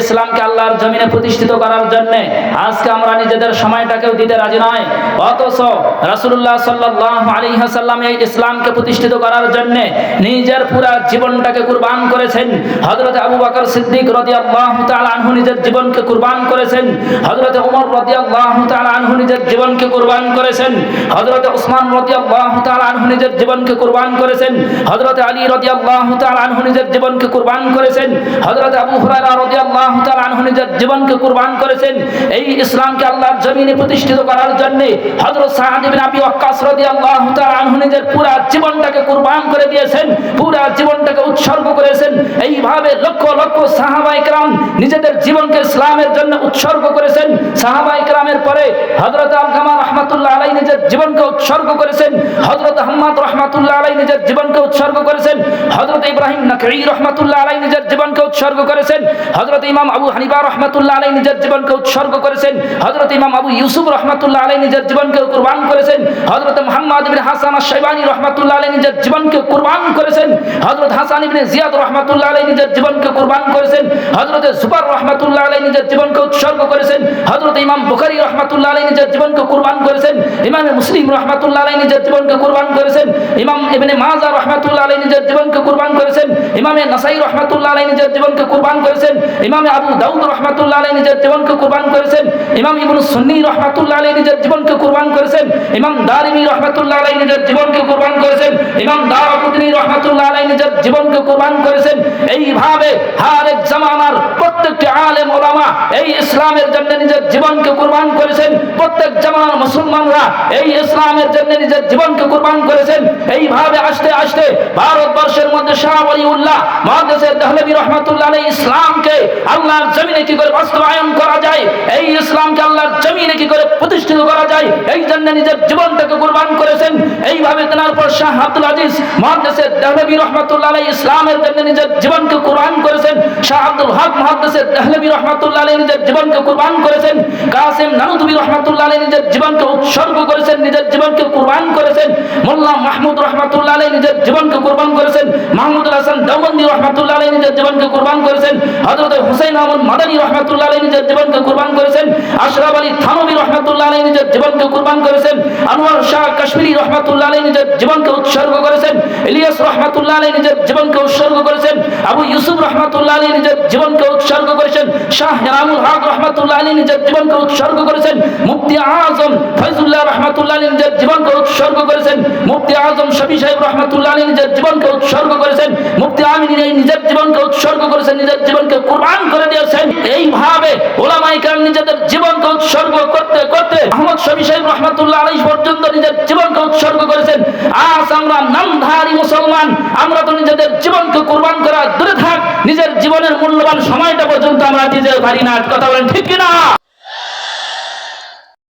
ইসলামকে আল্লাহর জমিনে প্রতিষ্ঠিত করার জন্য আজকে আমরা নিজেদের সময়টাকেও দিতে রাজি নয়। অথচ রাসূলুল্লাহ সাল্লাল্লাহু আলাইহি ওয়াসাল্লাম এই ইসলামকে প্রতিষ্ঠিত করার জন্য নিজের পুরা জীবনটাকে কুরবান করেছেন। হযরত আবু বকর সিদ্দিক রাদিয়াল্লাহু তাআলা আনহু নিজের জীবনকে কুরবান করেছেন। হযরত ওমর রাদিয়াল্লাহু তাআলা আনহু নিজের জীবনকে কুরবান করেছেন। হযরত উসমান রাদিয়াল্লাহু তাআলা আনহু নিজের জীবনকে কুরবান করেছেন। হযরত আলী রাদিয়াল্লাহু তাআলা আনহু নিজের জীবনকে কুরবান করেছেন। হযরত আবু হুরায়রা রাদিয়াল্লাহু তাআলা আনহু নিজের জীবনকে কুরবান করেছেন। এই ইসলামকে আল্লাহর জমিনে প্রতিষ্ঠিত করার জন্য হযরত সাদ ইবনে আবি ওয়াক্কাস রাদিয়াল্লাহু তাআলা আনহু নিজের পুরা জীবনটাকে কুরবান করে দিয়েছেন, পুরা জীবনটাকে উৎসর্গ করেছেন। এইভাবে লক্ষ লক্ষ সাহাবায়ে কেরাম নিজেদের জীবনকে ইসলামের জন্য উৎসর্গ করেছেন। সাহাবায়ে কেরামের পরে হযরত আলকামা রাহমাতুল্লাহ আলাইহি নিজের জীবনকে উৎসর্গ করেছেন। হযরত আহমদ রাহমাতুল্লাহ আলাইহি নিজের জীবনকে উৎসর্গ করেছেন। হযরত ইব্রাহিম নাকঈ রাহমাতুল্লাহ আলাইহি নিজের জীবনকে উৎসর্গ করেছেন। হযরত ইমাম আবু হানিফা রাহমাতুল্লাহ আলাইহি নিজের জীবনকে উৎসর্গ করেছেন। হযরত ইমাম আবু ইউসুফ রাহমাতুল্লাহ আলাইহি নিজের জীবনকে কুরবান করেছেন। হযরত মুহাম্মদ ইবনে হাসান আশ-শাইবানী রাহমাতুল্লাহ আলাইহি নিজের জীবনকে কুরবান করেছেন। হযরত হাসান ইবনে জিয়াদ রাহমাতুল্লাহ আলাইহি নিজের জীবনকে কুরবান করেছেন। হযরত জুবাইর রাহমাতুল্লাহ আলাইহি নিজের জীবনকে উৎসর্গ করেছেন। হযরত ইমাম বুখারী রাহমাতুল্লাহ আলাইহি নিজের জীবনকে কুরবান করেছেন। ইমাম মুসলিম রাহমাতুল্লাহ আলাইহি নিজের জীবনকে কুরবান করেছেন। ইমাম ইবনে মাজাহ রাহমাতুল্লাহ আলাইহি নিজের জীবনকে কুরবান করেছেন। ইমাম নাসাই রাহমাতুল্লাহ আলাইহি নিজের জীবনকে কুরবান করেছেন। ইমাম আবু দাউদ রাহমাতুল্লাহ আলাইহি নিজের জীবনকে কুরবান করেছেন। ইমাম ইবনে সুন্নি রাহমাতুল্লাহ আলাইহি নিজের জীবনকে কুরবান করেছেন। ইমাম দারিমি রাহমাতুল্লাহ আলাইহি নিজের জীবনকে কুরবান করেছেন। ইমাম দারকুতনি রাহমাতুল্লাহ আলাইহি নিজের জীবনকে কুরবান করেছেন। এইভাবে হর এক জামানার প্রত্যেকটি আলেম ওলামা এই ইসলামের জন্য নিজের জীবনকে কুরবান করেছেন। প্রত্যেক জামানার মুসলমানরা এই ইসলামের জন্য নিজের জীবনকে কুরবান করেছেন। এইভাবে আস্তে আস্তে ভারতবর্ষের মধ্যে শাহ ওয়ালিউল্লাহ মুহাদ্দিস দেহলভী রাহমাতুল্লাহ আলাইহি ইসলামকে আল্লাহর জমিনে কি করে বাস্তবায়ন করা যায়, এই ইসলামকে আল্লাহর জমিনে কি করে প্রতিষ্ঠিত করা যায়, এই জন্য নিজের জীবনটাকে কুরবান করেছেন। এইভাবে তার পর শাহ আব্দুল আজিজ মুহাদ্দিস দেহলভী রাহমাতুল্লাহ আলাইহি ইসলামের জন্য নিজের জীবনকে কুরবান করেছেন। শাহ আব্দুল হক মুহাদ্দিস দেহলভী রাহমাতুল্লাহ আলাইহি নিজের জীবনকে কুরবান করেছেন। কাসিম নানুতুবি রাহমাতুল্লাহ আলাইহি নিজের জীবনকে উৎসর্গ করেছেন, নিজের জীবনকে কুরবান করেছেন। মোল্লা মাহমুদ রাহমাতুল্লাহ আলাইহি নিজের জীবনকে কুরবান করেছেন। মাহমুদুল হাসান দেওবন্দি রাহমাতুল্লাহ আলাইহি নিজের জীবনকে কুরবান করেছেন। হযরত হুসাইন আহমদ মাদানী রাহমাতুল্লাহ আলাইহি নিজের জীবনকে কুরবান করেছেন। আশরাফ আলী থানভী রাহমাতুল্লাহ আলাইহি নিজের জীবনকে কুরবান করেছেন। আনোয়ার শাহ কাশ্মীরি রাহমাতুল্লাহ আলাইহি নিজের জীবনকে উৎসর্গ করেছেন। ইলিয়াস রাহমাতুল্লাহ আলাইহি নিজের জীবনকে উৎসর্গ করেছেন। আবু ইউসুফ রাহমাতুল্লাহ আলাইহি নিজের জীবনকে উৎসর্গ করেছেন। শাহ ইনামুল হক রাহমাতুল্লাহ আলাইহি নিজের জীবনকে উৎসর্গ করেছেন। মুফতি আজম ফয়জুল্লাহ রাহমাতুল্লাহ আলাইহি নিজের জীবনকে উৎসর্গ করেছেন। মুফতি আজম শফি সাহেব রাহমাতুল্লাহ আলাইহি নিজের জীবনকে উৎসর্গ করেছেন। মুফতি আমিন নিজের জীবনকে উৎসর্গ করেছেন, নিজের জীবনকে কুরবান করে দিয়েছেন। এইভাবে উলামায়ে কেরাম নিজেদের জীবনকে উৎসর্গ করতে করতে আহমদ শফি সাহেব রাহমাতুল্লাহ আলাইহি পর্যন্ত নিজের জীবনকে উৎসর্গ করেছেন। আজ আমরা নামধারী মুসলমান, আমরা তো নিজেদের জীবনকে কুরবান করা দূরে থাক, নিজের জীবনের মূল্যবান সময়টা পর্যন্ত আমরা দিতে পারি না। কথা বলেন ঠিক কিনা?